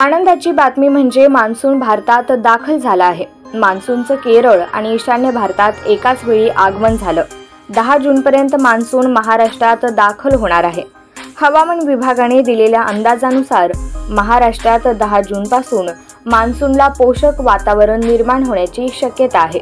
आनंदाची बातमी म्हणजे मान्सून भारतात दाखल झाला आहे। मान्सूनचं केरळ आणि ईशान्य भारतात एकाच वेळी आगमन झालं। 10 जूनपर्यंत मान्सून महाराष्ट्रात दाखल होणार आहे। हवामान विभागाने दिलेल्या अंदाजानुसार महाराष्ट्रात 10 जूनपासून मान्सूनला पोषक वातावरण निर्माण होण्याची शक्यता आहे।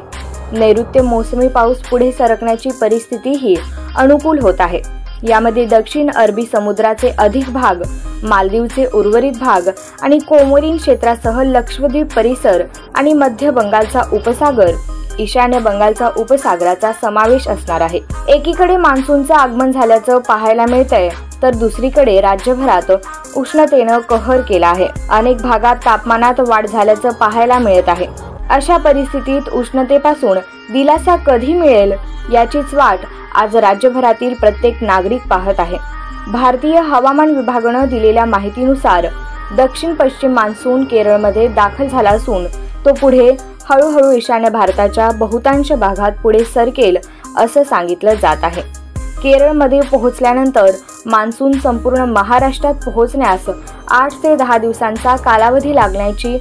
नैऋत्य मोसमी पाऊस पुढे सरकण्याची परिस्थितीही अनुकूल होत आहे। यामध्ये दक्षिण अरबी समुद्राचे अधिक भाग, मालदीवचे उर्वरित भाग आणि कोमोरिन क्षेत्रासह लक्षद्वीप परिसर आणि मध्य बंगालचा उपसागर, ईशान्य बंगालचा उपसागराचा समावेश असणार आहे। एकीकडे मान्सूनचं आगमन झाल्याचं पाहायला मिळतंय, तर दुसरीकडे राज्यभरात उष्णतेनं कहर केला आहे। अनेक भागात तापमानात वाढ झाल्याचं पाहायला मिळत आहे। अशा परिस्थितीत उष्णतेपासून दिलासा कधी मिळेल याचीच वाट आज राज्यभरातील प्रत्येक नागरिक पाहत आहे। भारतीय हवामान विभागानं दिलेल्या माहितीनुसार दक्षिण पश्चिम मान्सून केरळमध्ये दाखल झाला असून तो पुढे हळूहळू ईशान्य भारताच्या बहुतांश भागात पुढे सरकेल असं सांगितलं जात आहे। केरळमध्ये पोहोचल्यानंतर मान्सून संपूर्ण महाराष्ट्रात पोहोचण्यास 8 ते 10 दिवसांचा कालावधी लागण्याची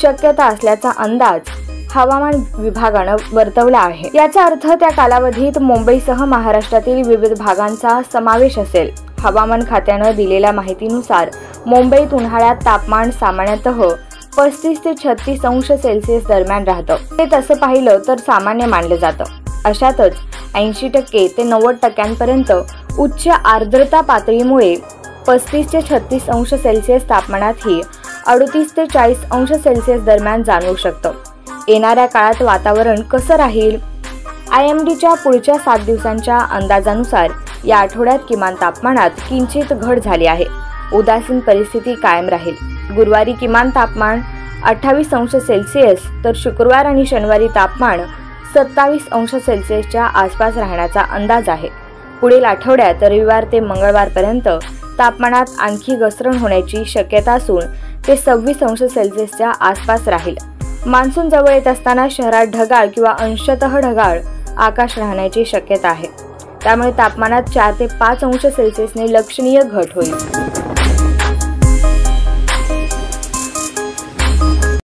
शक्यता असल्याचा अंदाज हवामान विभागानं वर्तवला आहे। याचा अर्थ त्या कालावधीत मुंबईसह महाराष्ट्रातील विविध भागांचा समावेश असेल। हवामान खात्यानं दिलेल्या माहितीनुसार मुंबईत उन्हाळ्यात तापमान सामान्यतः 35 ते 36 अंश सेल्सिअस दरम्यान राहतं। ते तसं पाहिलं तर सामान्य मानलं जातं। अशातच 80% ते 90% उच्च आर्द्रता पातळीमुळे 35 ते 36 अंश सेल्सिअस तापमानातही 38 ते 40 अंश सेल्सिअस दरम्यान जाणवू शकतं। येणाऱ्या काळात वातावरण कसं राहील? IMDच्या पुढच्या 7 दिवसांच्या अंदाजानुसार या आठवड्यात किमान तापमानात किंचित घट झाली आहे। उदासीन परिस्थिती कायम राहील। गुरुवारी किमान तापमान 28 अंश सेल्सिअस तर शुक्रवार आणि शनिवारी तापमान 27 अंश सेल्सिअसच्या आसपास राहण्याचा अंदाज आहे। पुढील आठवड्यात रविवार ते मंगळवारपर्यंत तापमानात आणखी घसरण होण्याची शक्यता असून ते 26 अंश सेल्सिअसच्या आसपास राहील। मान्सून जवळ येत असताना शहरात ढगाळ किंवा अंशतः ढगाळ आकाश राहण्याची शक्यता आहे। त्यामुळे तापमानात 4 ते 5 अंश सेल्सिअसने लक्षणीय घट होईल।